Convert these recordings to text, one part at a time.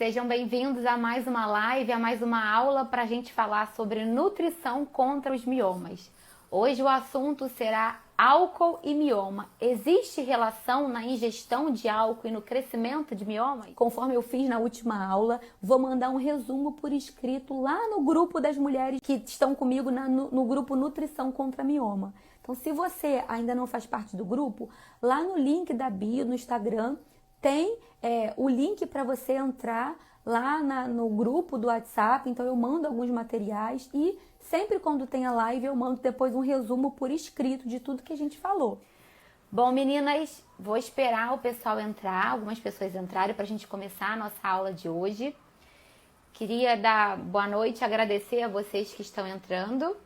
Sejam bem-vindos a mais uma live, a mais uma aula para a gente falar sobre nutrição contra os miomas. Hoje o assunto será álcool e mioma. Existe relação na ingestão de álcool e no crescimento de miomas? Conforme eu fiz na última aula, vou mandar um resumo por escrito lá no grupo das mulheres que estão comigo no grupo Nutrição contra Mioma. Então, se você ainda não faz parte do grupo, lá no link da bio, no Instagram, tem o link para você entrar lá no grupo do WhatsApp. Então eu mando alguns materiais e sempre quando tem a live eu mando depois um resumo por escrito de tudo que a gente falou. Bom, meninas, vou esperar o pessoal entrar, algumas pessoas entrarem para a gente começar a nossa aula de hoje. Queria dar boa noite, agradecer a vocês que estão entrando,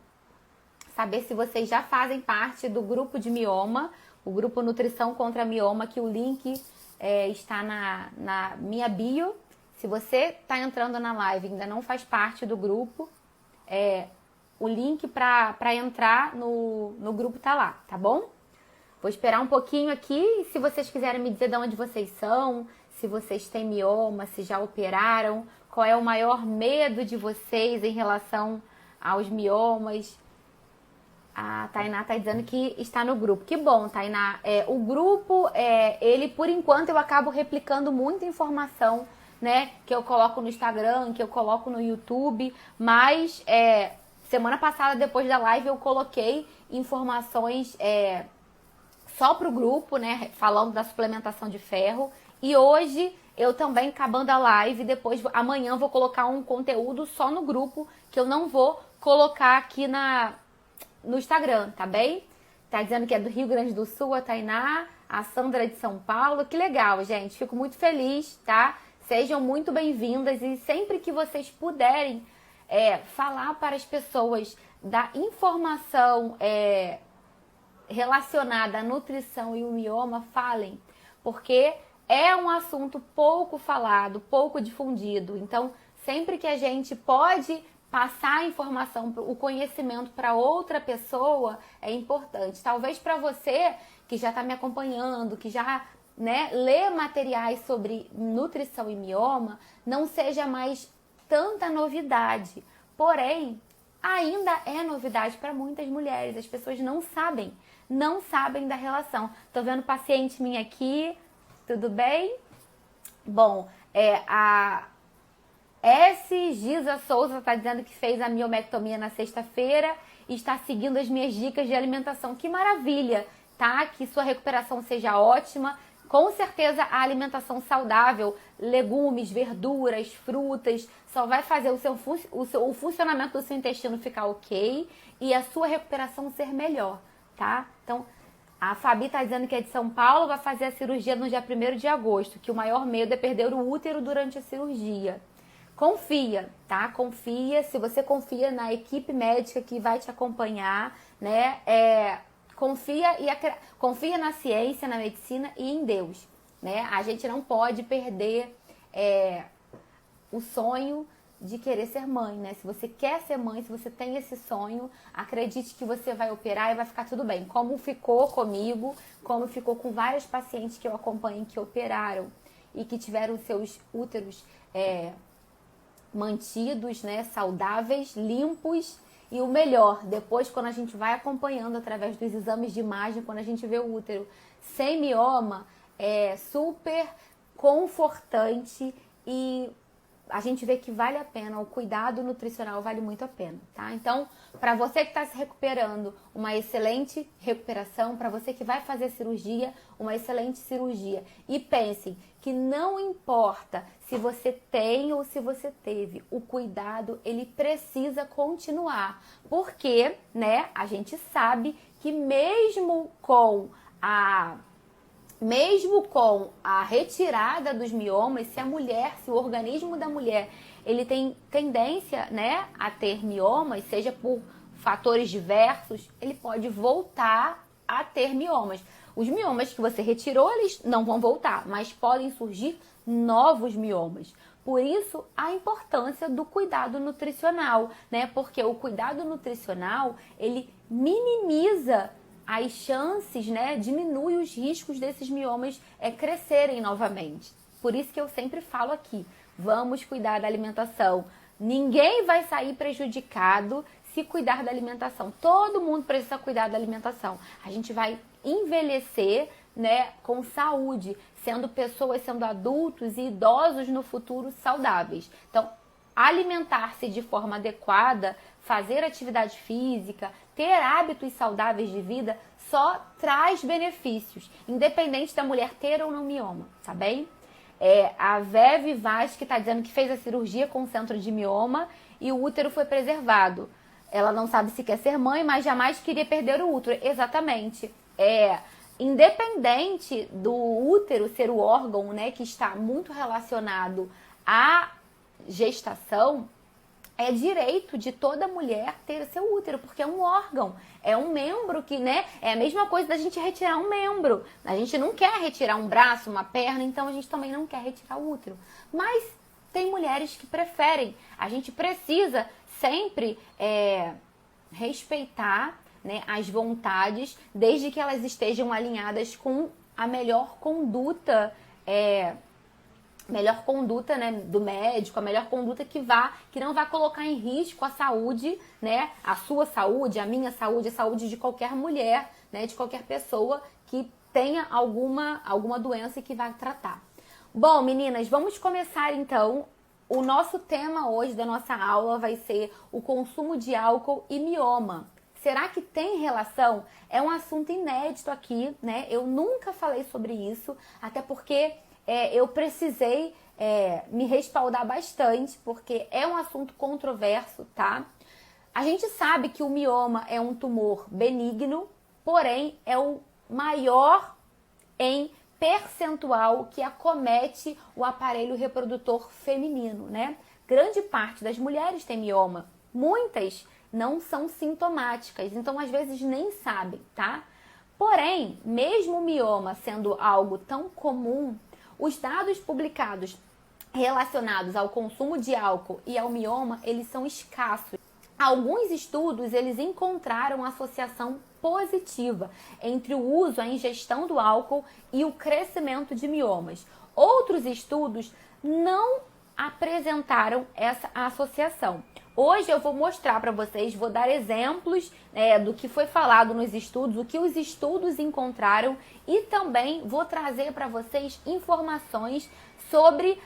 saber se vocês já fazem parte do grupo de mioma, o grupo Nutrição contra Mioma, que o link está na minha bio. Se você está entrando na live e ainda não faz parte do grupo, o link para entrar no grupo tá lá, tá bom? Vou esperar um pouquinho aqui. Se vocês quiserem me dizer de onde vocês são, se vocês têm mioma, se já operaram, qual é o maior medo de vocês em relação aos miomas. A Tainá tá dizendo que está no grupo. Que bom, Tainá. O grupo, ele por enquanto eu acabo replicando muita informação, né? Que eu coloco no Instagram, que eu coloco no YouTube. Mas semana passada, depois da live, eu coloquei informações só pro grupo, né? Falando da suplementação de ferro. E hoje eu também, acabando a live, depois amanhã eu vou colocar um conteúdo só no grupo, que eu não vou colocar aqui no Instagram, tá bem? Tá dizendo que é do Rio Grande do Sul, a Tainá, a Sandra de São Paulo. Que legal, gente. Fico muito feliz, tá? Sejam muito bem-vindas e sempre que vocês puderem falar para as pessoas da informação relacionada à nutrição e o mioma, falem. Porque é um assunto pouco falado, pouco difundido. Então, sempre que a gente pode passar a informação, o conhecimento para outra pessoa é importante. Talvez para você que já está me acompanhando, que já lê materiais sobre nutrição e mioma, não seja mais tanta novidade. Porém, ainda é novidade para muitas mulheres. As pessoas não sabem da relação. Tô vendo paciente minha aqui, tudo bem? Bom, a S. Giza Souza está dizendo que fez a miomectomia na sexta-feira e está seguindo as minhas dicas de alimentação. Que maravilha, tá? Que sua recuperação seja ótima. Com certeza a alimentação saudável, legumes, verduras, frutas, só vai fazer o funcionamento do seu intestino ficar ok e a sua recuperação ser melhor, tá? Então, a Fabi está dizendo que é de São Paulo, vai fazer a cirurgia no dia 1º de agosto, que o maior medo é perder o útero durante a cirurgia. Confia, tá? Confia, se você confia na equipe médica que vai te acompanhar, né? Confia na ciência, na medicina e em Deus, né? A gente não pode perder o sonho de querer ser mãe, né? Se você quer ser mãe, se você tem esse sonho, acredite que você vai operar e vai ficar tudo bem. Como ficou comigo, como ficou com várias pacientes que eu acompanho que operaram e que tiveram seus úteros mantidos, né, saudáveis, limpos. E o melhor, depois quando a gente vai acompanhando através dos exames de imagem, quando a gente vê o útero sem mioma, é super confortante e a gente vê que vale a pena, o cuidado nutricional vale muito a pena, tá? Então, para você que está se recuperando, uma excelente recuperação. Para você que vai fazer cirurgia, uma excelente cirurgia. E pensem que não importa se você tem ou se você teve, o cuidado, ele precisa continuar. Porque, né, a gente sabe que mesmo com a retirada dos miomas, se o organismo da mulher ele tem tendência, né, a ter miomas, seja por fatores diversos, ele pode voltar a ter miomas. Os miomas que você retirou, eles não vão voltar, mas podem surgir novos miomas. Por isso, a importância do cuidado nutricional, né? Porque o cuidado nutricional, ele minimiza as chances, né? Diminui os riscos desses miomas crescerem novamente. Por isso que eu sempre falo aqui, Vamos cuidar da alimentação. Ninguém vai sair prejudicado se cuidar da alimentação. Todo mundo precisa cuidar da alimentação. A gente vai envelhecer, né, com saúde, sendo pessoas, sendo adultos e idosos no futuro saudáveis. Então, alimentar-se de forma adequada, fazer atividade física, ter hábitos saudáveis de vida, só traz benefícios, independente da mulher ter ou não mioma, tá bem? A Veve Vaz que está dizendo que fez a cirurgia com centro de mioma e o útero foi preservado. Ela não sabe se quer ser mãe, mas jamais queria perder o útero. Exatamente. Independente do útero ser o órgão, né, que está muito relacionado à gestação, é direito de toda mulher ter seu útero, porque é um órgão, é um membro que, né, é a mesma coisa da gente retirar um membro. A gente não quer retirar um braço, uma perna, então a gente também não quer retirar o útero. Mas tem mulheres que preferem. A gente precisa sempre respeitar, né, as vontades, desde que elas estejam alinhadas com a melhor conduta, né, do médico, a melhor conduta que não vai colocar em risco a saúde, né, a sua saúde, a minha saúde, a saúde de qualquer mulher, né, de qualquer pessoa que tenha alguma doença e que vai tratar. Bom, meninas, vamos começar então. O nosso tema hoje da nossa aula vai ser o consumo de álcool e mioma. Será que tem relação? É um assunto inédito aqui, né? Eu nunca falei sobre isso, até porque eu precisei me respaldar bastante, porque é um assunto controverso, tá? A gente sabe que o mioma é um tumor benigno, porém é o maior em percentual que acomete o aparelho reprodutor feminino, né? Grande parte das mulheres tem mioma, muitas não são sintomáticas, então às vezes nem sabem, tá? Porém, mesmo o mioma sendo algo tão comum, os dados publicados relacionados ao consumo de álcool e ao mioma, eles são escassos. Alguns estudos, eles encontraram associação positiva entre o uso, a ingestão do álcool e o crescimento de miomas. Outros estudos não apresentaram essa associação. Hoje eu vou mostrar para vocês, vou dar exemplos do que foi falado nos estudos, o que os estudos encontraram e também vou trazer para vocês informações sobre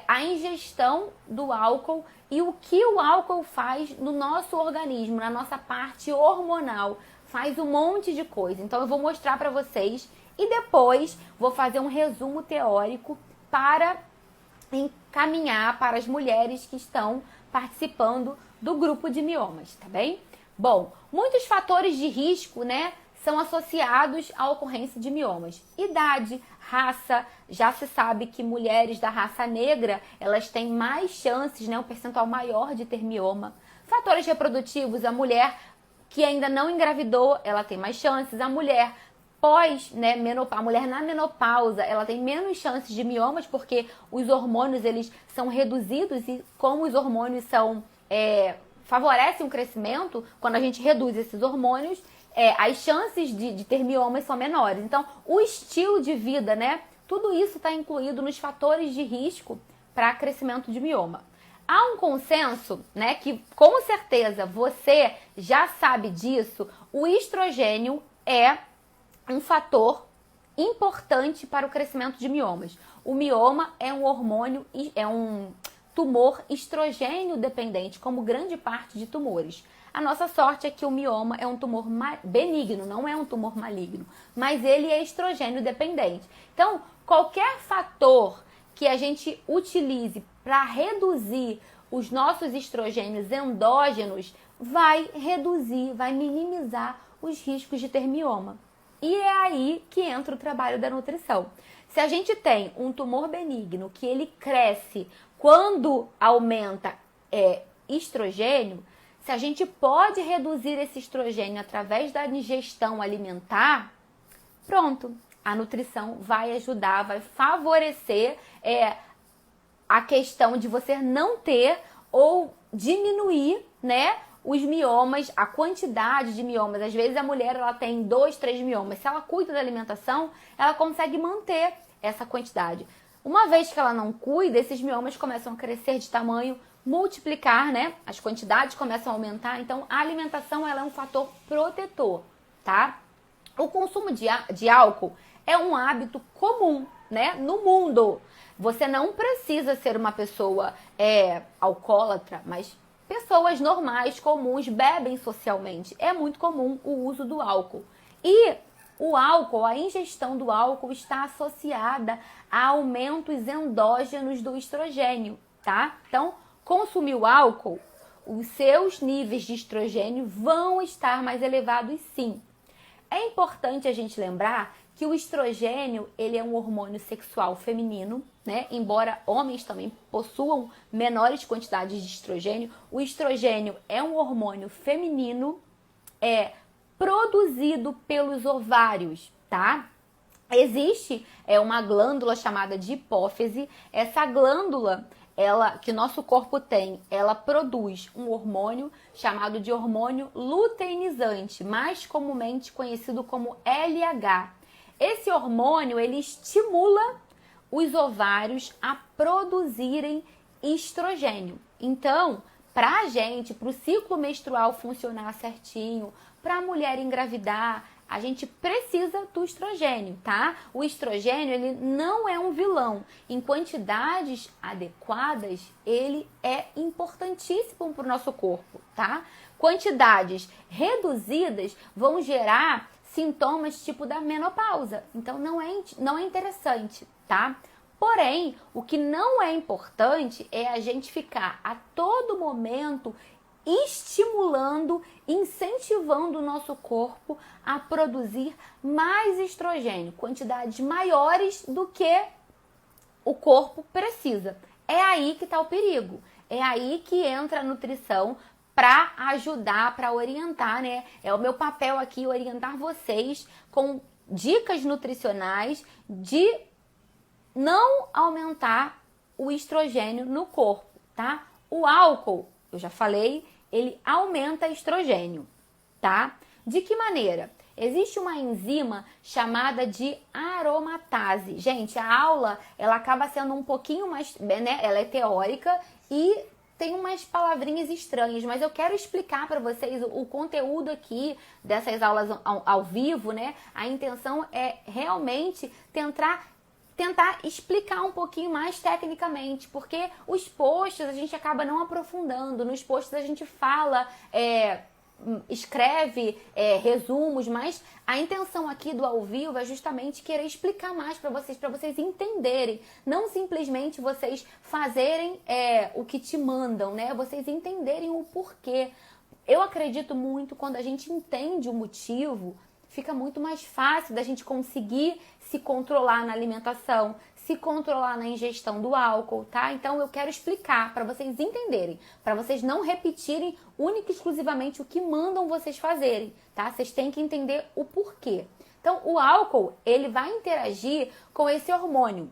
a ingestão do álcool e o que o álcool faz no nosso organismo, na nossa parte hormonal. Faz um monte de coisa. Então eu vou mostrar para vocês e depois vou fazer um resumo teórico para encaminhar para as mulheres que estão participando do grupo de miomas, tá bem? Bom, muitos fatores de risco, né, são associados à ocorrência de miomas. Idade, raça, já se sabe que mulheres da raça negra, elas têm mais chances, né, um percentual maior de ter mioma. Fatores reprodutivos, a mulher que ainda não engravidou, ela tem mais chances. A mulher né, a mulher na menopausa, ela tem menos chances de miomas porque os hormônios, eles são reduzidos e como os hormônios favorecem o crescimento, quando a gente reduz esses hormônios, as chances de ter miomas são menores. Então, o estilo de vida, né, tudo isso está incluído nos fatores de risco para crescimento de mioma. Há um consenso, né, que com certeza você já sabe disso, o estrogênio é um fator importante para o crescimento de miomas. O mioma é um hormônio, é um tumor estrogênio dependente, como grande parte de tumores. A nossa sorte é que o mioma é um tumor benigno, não é um tumor maligno, mas ele é estrogênio dependente. Então, qualquer fator que a gente utilize para reduzir os nossos estrogênios endógenos vai reduzir, vai minimizar os riscos de ter mioma. E é aí que entra o trabalho da nutrição. Se a gente tem um tumor benigno que ele cresce quando aumenta estrogênio, se a gente pode reduzir esse estrogênio através da ingestão alimentar, pronto, a nutrição vai ajudar, vai favorecer a questão de você não ter ou diminuir, né, os miomas, a quantidade de miomas. Às vezes a mulher ela tem 2, 3 miomas. Se ela cuida da alimentação, ela consegue manter essa quantidade. Uma vez que ela não cuida, esses miomas começam a crescer de tamanho, multiplicar, né? As quantidades começam a aumentar. Então, a alimentação ela é um fator protetor, tá? O consumo de álcool é um hábito comum, né? No mundo. Você não precisa ser uma pessoa alcoólatra, mas pessoas normais, comuns, bebem socialmente. É muito comum o uso do álcool. E o álcool, a ingestão do álcool está associada a aumentos endógenos do estrogênio, tá? Então, consumir o álcool, os seus níveis de estrogênio vão estar mais elevados sim. É importante a gente lembrar que o estrogênio, ele é um hormônio sexual feminino, né? Embora homens também possuam menores quantidades de estrogênio, o estrogênio é um hormônio feminino, produzido pelos ovários, tá? Existe uma glândula chamada de hipófise. Essa glândula, que nosso corpo tem, ela produz um hormônio chamado de hormônio luteinizante, mais comumente conhecido como LH. Esse hormônio, ele estimula os ovários a produzirem estrogênio. Então, pra gente, pro ciclo menstrual funcionar certinho, pra mulher engravidar, a gente precisa do estrogênio, tá? O estrogênio, ele não é um vilão. Em quantidades adequadas, ele é importantíssimo para o nosso corpo, tá? Quantidades reduzidas vão gerar sintomas tipo da menopausa. Então, não é interessante, tá? Porém, o que não é importante é a gente ficar a todo momento estimulando, incentivando o nosso corpo a produzir mais estrogênio, quantidades maiores do que o corpo precisa. É aí que está o perigo. É aí que entra a nutrição para ajudar, para orientar, né? É o meu papel aqui orientar vocês com dicas nutricionais de não aumentar o estrogênio no corpo, tá? O álcool, eu já falei, ele aumenta estrogênio, tá? De que maneira? Existe uma enzima chamada de aromatase. Gente, a aula, ela acaba sendo um pouquinho mais, né? Ela é teórica e tem umas palavrinhas estranhas, mas eu quero explicar para vocês o conteúdo aqui dessas aulas ao vivo, né? A intenção é realmente tentar explicar um pouquinho mais tecnicamente, porque os posts a gente acaba não aprofundando, nos posts a gente fala, escreve resumos, mas a intenção aqui do ao vivo é justamente querer explicar mais para vocês entenderem, não simplesmente vocês fazerem o que te mandam, né? Vocês entenderem o porquê. Eu acredito muito quando a gente entende o motivo, fica muito mais fácil da gente conseguir se controlar na alimentação, se controlar na ingestão do álcool, tá? Então eu quero explicar para vocês entenderem, para vocês não repetirem única e exclusivamente o que mandam vocês fazerem, tá? Vocês têm que entender o porquê. Então o álcool, ele vai interagir com esse hormônio.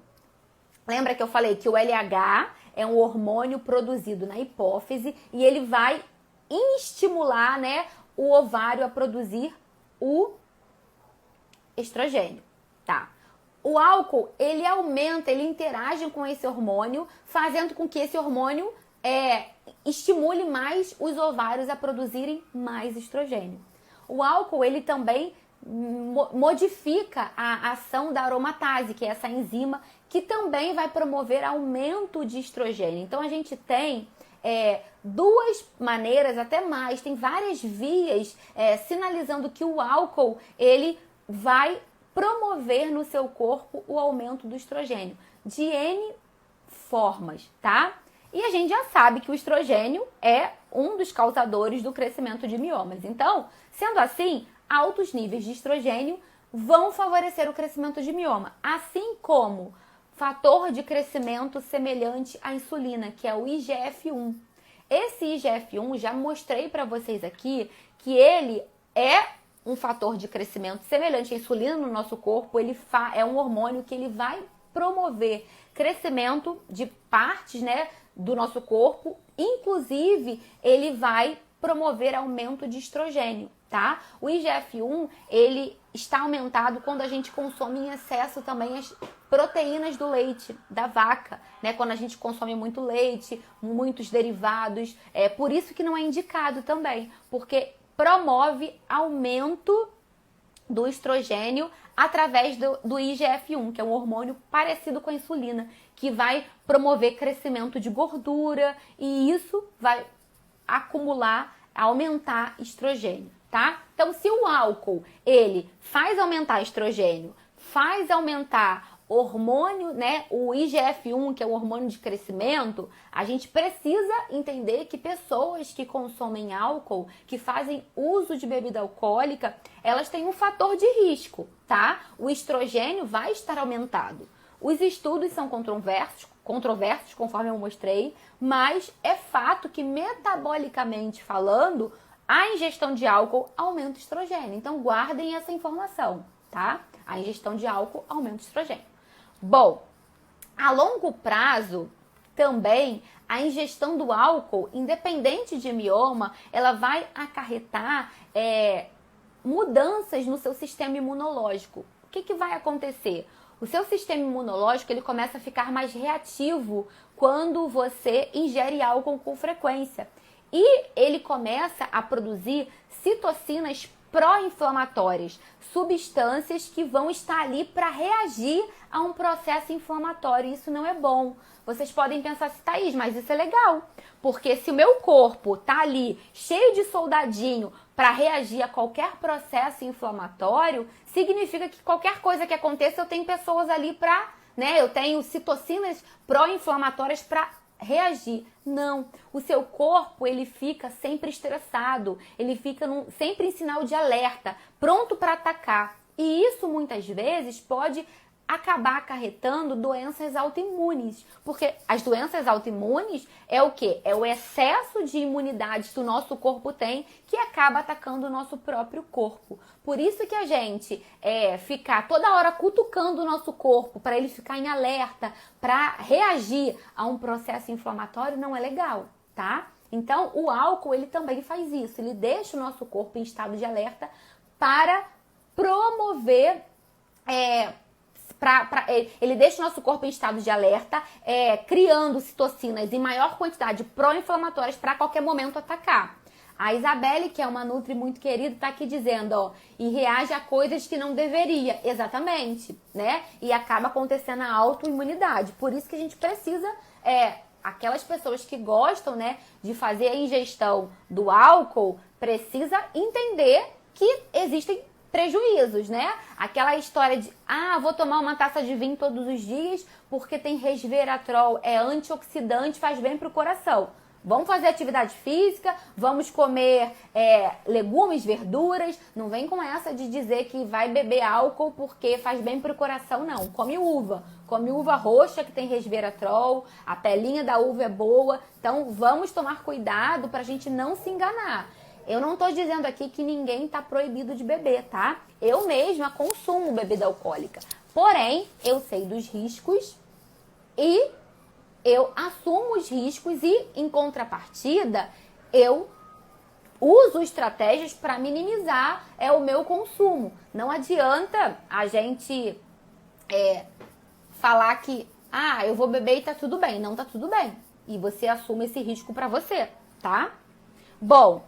Lembra que eu falei que o LH é um hormônio produzido na hipófise e ele vai estimular, né, o ovário a produzir o estrogênio, tá? O álcool, ele aumenta, ele interage com esse hormônio, fazendo com que esse hormônio estimule mais os ovários a produzirem mais estrogênio. O álcool, ele também modifica a ação da aromatase, que é essa enzima, que também vai promover aumento de estrogênio. Então, a gente tem duas maneiras, até mais, tem várias vias sinalizando que o álcool, ele vai promover no seu corpo o aumento do estrogênio, de N formas, tá? E a gente já sabe que o estrogênio é um dos causadores do crescimento de miomas. Então, sendo assim, altos níveis de estrogênio vão favorecer o crescimento de mioma, assim como fator de crescimento semelhante à insulina, que é o IGF-1. Esse IGF-1, já mostrei para vocês aqui que ele é um fator de crescimento semelhante à insulina no nosso corpo. Ele é um hormônio que ele vai promover crescimento de partes, né, do nosso corpo. Inclusive, ele vai promover aumento de estrogênio, tá? O IGF-1, ele está aumentado quando a gente consome em excesso também as proteínas do leite da vaca, né? Quando a gente consome muito leite, muitos derivados, é por isso que não é indicado também, porque promove aumento do estrogênio através do IGF-1, que é um hormônio parecido com a insulina, que vai promover crescimento de gordura e isso vai acumular, aumentar estrogênio, tá? Então, se o álcool, ele faz aumentar estrogênio, faz aumentar hormônio, né, o IGF-1, que é o hormônio de crescimento, a gente precisa entender que pessoas que consomem álcool, que fazem uso de bebida alcoólica, elas têm um fator de risco, tá? O estrogênio vai estar aumentado. Os estudos são controversos, conforme eu mostrei, mas é fato que metabolicamente falando, a ingestão de álcool aumenta o estrogênio. Então guardem essa informação, tá? A ingestão de álcool aumenta o estrogênio. Bom, a longo prazo, também, a ingestão do álcool, independente de mioma, ela vai acarretar mudanças no seu sistema imunológico. O que vai acontecer? O seu sistema imunológico ele começa a ficar mais reativo quando você ingere álcool com frequência. E ele começa a produzir citocinas pró-inflamatórias, substâncias que vão estar ali para reagir a um processo inflamatório. Isso não é bom. Vocês podem pensar assim, Thaís, mas isso é legal. Porque se o meu corpo tá ali cheio de soldadinho para reagir a qualquer processo inflamatório, significa que qualquer coisa que aconteça, eu tenho pessoas ali para, né? Eu tenho citocinas pró-inflamatórias para reagir. Não, o seu corpo ele fica sempre estressado, ele fica sempre em sinal de alerta, pronto para atacar. E isso muitas vezes pode acabar acarretando doenças autoimunes, porque as doenças autoimunes é o quê? É o excesso de imunidade que o nosso corpo tem que acaba atacando o nosso próprio corpo. Por isso que a gente ficar toda hora cutucando o nosso corpo para ele ficar em alerta, para reagir a um processo inflamatório não é legal, tá? Então o álcool ele também faz isso, ele deixa o nosso corpo em estado de alerta para promover ele deixa o nosso corpo em estado de alerta, criando citocinas em maior quantidade pró-inflamatórias para a qualquer momento atacar. A Isabelle, que é uma nutri muito querida, está aqui dizendo, ó, e reage a coisas que não deveria. Exatamente, né? E acaba acontecendo a autoimunidade. Por isso que a gente precisa, aquelas pessoas que gostam, né, de fazer a ingestão do álcool, precisa entender que existem prejuízos, né? Aquela história de, vou tomar uma taça de vinho todos os dias porque tem resveratrol, é antioxidante, faz bem pro coração. Vamos fazer atividade física, vamos comer legumes, verduras. Não vem com essa de dizer que vai beber álcool porque faz bem pro coração, não. Come uva roxa que tem resveratrol, a pelinha da uva é boa. Então vamos tomar cuidado pra gente não se enganar. Eu não tô dizendo aqui que ninguém tá proibido de beber, tá? Eu mesma consumo bebida alcoólica. Porém, eu sei dos riscos e eu assumo os riscos e, em contrapartida, eu uso estratégias para minimizar o meu consumo. Não adianta a gente falar que, eu vou beber e tá tudo bem. Não tá tudo bem. E você assume esse risco para você, tá? Bom,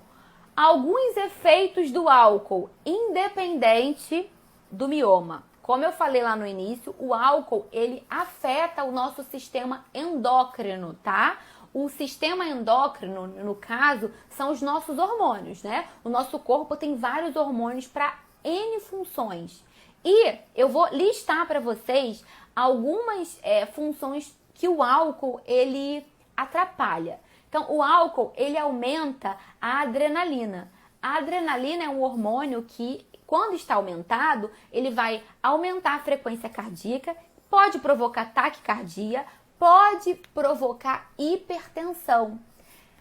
alguns efeitos do álcool, independente do mioma. Como eu falei lá no início, o álcool, ele afeta o nosso sistema endócrino, tá? O sistema endócrino, no caso, são os nossos hormônios, né? O nosso corpo tem vários hormônios para N funções. E eu vou listar para vocês algumas funções que o álcool, ele atrapalha. Então, o álcool, ele aumenta a adrenalina. A adrenalina é um hormônio que, quando está aumentado, ele vai aumentar a frequência cardíaca, pode provocar taquicardia, pode provocar hipertensão.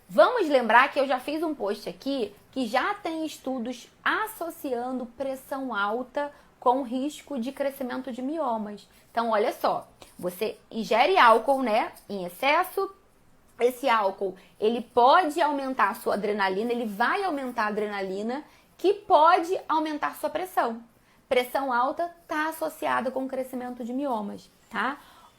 Vamos lembrar que eu já fiz um post aqui que já tem estudos associando pressão alta com risco de crescimento de miomas. Então, olha só, você ingere álcool, né, em excesso. Esse álcool, ele pode aumentar a sua adrenalina, ele vai aumentar a adrenalina, que pode aumentar a sua pressão. Pressão alta está associada com o crescimento de miomas, tá?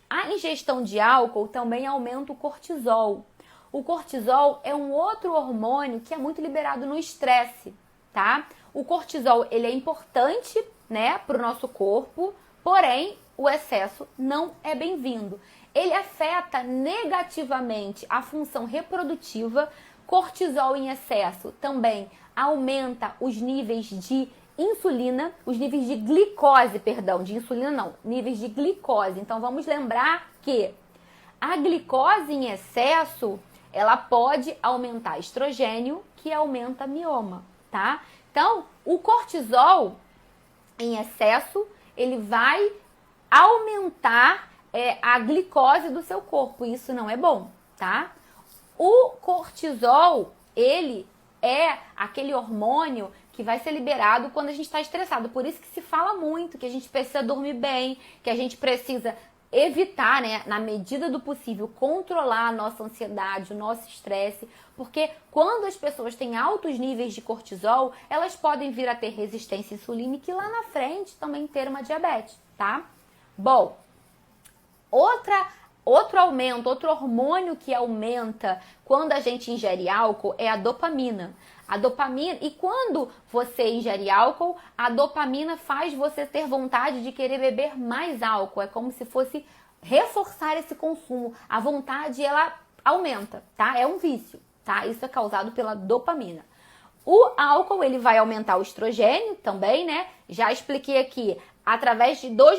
A ingestão de álcool também aumenta o cortisol. O cortisol é um outro hormônio que é muito liberado no estresse, tá? O cortisol, ele é importante, né, para o nosso corpo, porém, o excesso não é bem-vindo. Ele afeta negativamente a função reprodutiva. Cortisol em excesso também aumenta os níveis de insulina, os níveis de glicose, perdão, de insulina não, níveis de glicose. Então vamos lembrar que a glicose em excesso, ela pode aumentar estrogênio, que aumenta mioma, tá? Então, o cortisol em excesso, ele vai aumentar a glicose do seu corpo. Isso não é bom, tá? O cortisol, ele é aquele hormônio que vai ser liberado quando a gente está estressado. Por isso que se fala muito que a gente precisa dormir bem, que a gente precisa evitar, né, na medida do possível, controlar a nossa ansiedade, o nosso estresse, porque quando as pessoas têm altos níveis de cortisol, elas podem vir a ter resistência insulínica e lá na frente também ter uma diabetes, tá? Bom, outro hormônio que aumenta quando a gente ingere álcool é a dopamina. A dopamina, e quando você ingere álcool, a dopamina faz você ter vontade de querer beber mais álcool. É como se fosse reforçar esse consumo. A vontade, ela aumenta, tá? É um vício, tá? Isso é causado pela dopamina. O álcool, ele vai aumentar o estrogênio também, né? Já expliquei aqui, através de dois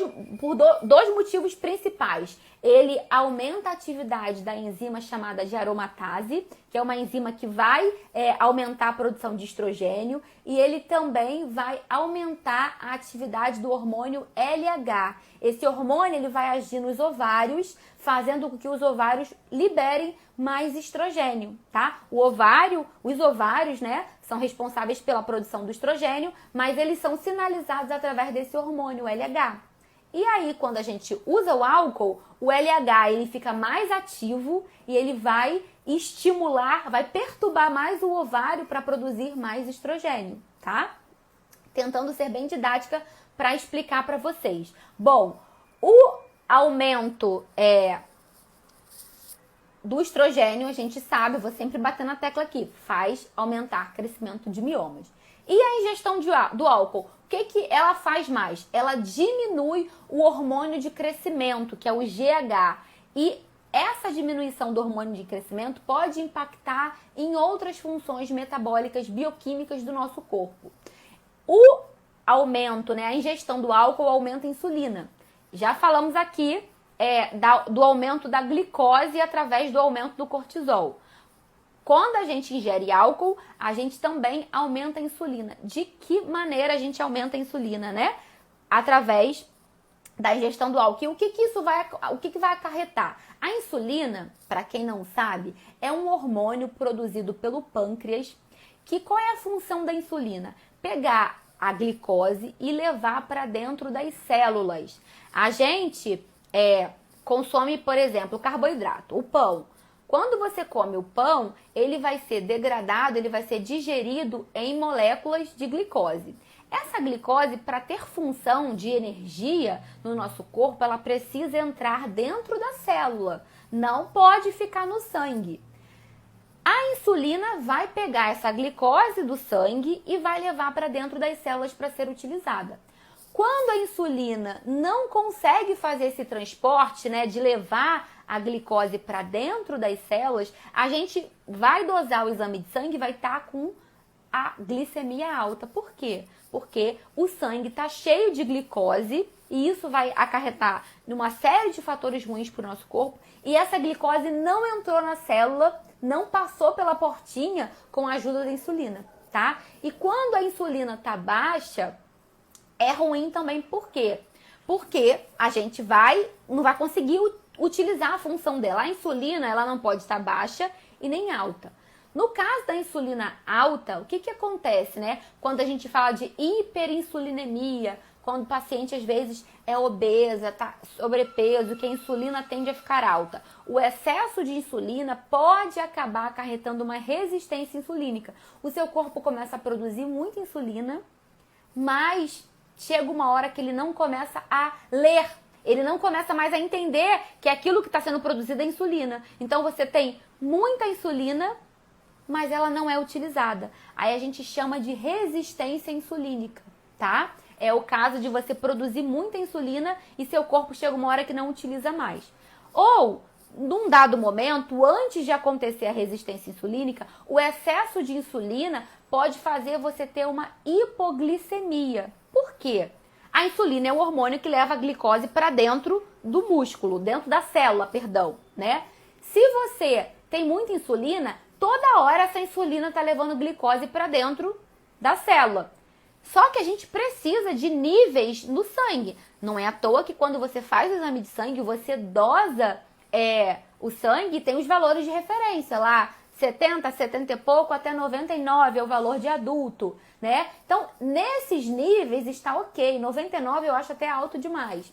motivos principais. Ele aumenta a atividade da enzima chamada de aromatase, que é uma enzima que vai aumentar a produção de estrogênio, e ele também vai aumentar a atividade do hormônio LH. Esse hormônio, ele vai agir nos ovários, fazendo com que os ovários liberem mais estrogênio, tá? Os ovários, né, são responsáveis pela produção do estrogênio, mas eles são sinalizados através desse hormônio LH. E aí, quando a gente usa o álcool, o LH ele fica mais ativo e ele vai estimular, vai perturbar mais o ovário para produzir mais estrogênio, tá? Tentando ser bem didática para explicar para vocês. Bom, o aumento do estrogênio, a gente sabe, vou sempre bater na tecla aqui, faz aumentar crescimento de miomas. E a ingestão do álcool, o que ela faz mais? Ela diminui o hormônio de crescimento, que é o GH. E essa diminuição do hormônio de crescimento pode impactar em outras funções metabólicas bioquímicas do nosso corpo. O aumento, né, a ingestão do álcool aumenta a insulina. Já falamos aqui do aumento da glicose através do aumento do cortisol. Quando a gente ingere álcool, a gente também aumenta a insulina. De que maneira a gente aumenta a insulina, né? Através da ingestão do álcool. E o que vai acarretar? A insulina, para quem não sabe, é um hormônio produzido pelo pâncreas. Qual é a função da insulina? Pegar a glicose e levar para dentro das células. A gente consome, por exemplo, carboidrato, o pão. Quando você come o pão, ele vai ser degradado, ele vai ser digerido em moléculas de glicose. Essa glicose, para ter função de energia no nosso corpo, ela precisa entrar dentro da célula, não pode ficar no sangue. A insulina vai pegar essa glicose do sangue e vai levar para dentro das células para ser utilizada. Quando a insulina não consegue fazer esse transporte, né, de levar a glicose para dentro das células, a gente vai dosar o exame de sangue e vai estar com a glicemia alta. Por quê? Porque o sangue está cheio de glicose e isso vai acarretar numa série de fatores ruins para o nosso corpo. E essa glicose não entrou na célula, não passou pela portinha com a ajuda da insulina, tá? E quando a insulina está baixa, é ruim também. Por quê? Porque a gente não vai conseguir utilizar a função dela. A insulina, ela não pode estar baixa e nem alta. No caso da insulina alta, o que acontece, né? Quando a gente fala de hiperinsulinemia, quando o paciente às vezes é obesa, tá sobrepeso, que a insulina tende a ficar alta. O excesso de insulina pode acabar acarretando uma resistência insulínica. O seu corpo começa a produzir muita insulina, mas chega uma hora que ele não começa a ler. Ele não começa mais a entender que aquilo que está sendo produzido é insulina. Então você tem muita insulina, mas ela não é utilizada. Aí a gente chama de resistência insulínica, tá? É o caso de você produzir muita insulina e seu corpo chega uma hora que não utiliza mais. Ou, num dado momento, antes de acontecer a resistência insulínica, o excesso de insulina pode fazer você ter uma hipoglicemia. Por quê? A insulina é o hormônio que leva a glicose para dentro do músculo, dentro da célula, perdão, né? Se você tem muita insulina, toda hora essa insulina está levando glicose para dentro da célula. Só que a gente precisa de níveis no sangue. Não é à toa que quando você faz o exame de sangue, você dosa o sangue, tem os valores de referência lá. 70, 70 e pouco, até 99 é o valor de adulto, né? Então, nesses níveis está ok. 99 eu acho até alto demais.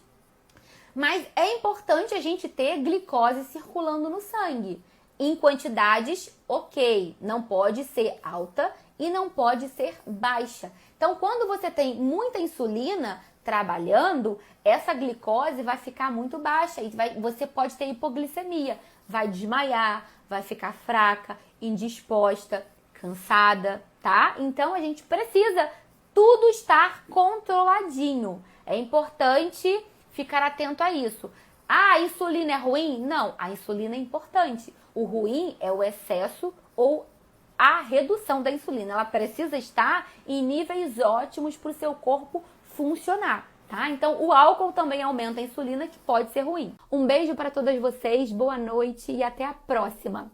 Mas é importante a gente ter glicose circulando no sangue. Em quantidades, ok. Não pode ser alta e não pode ser baixa. Então, quando você tem muita insulina trabalhando, essa glicose vai ficar muito baixa e você pode ter hipoglicemia. Vai desmaiar, vai ficar fraca, indisposta, cansada, tá? Então, a gente precisa tudo estar controladinho. É importante ficar atento a isso. Ah, a insulina é ruim? Não, a insulina é importante. O ruim é o excesso ou a redução da insulina. Ela precisa estar em níveis ótimos para o seu corpo funcionar, tá? Então, o álcool também aumenta a insulina, que pode ser ruim. Um beijo para todas vocês, boa noite e até a próxima!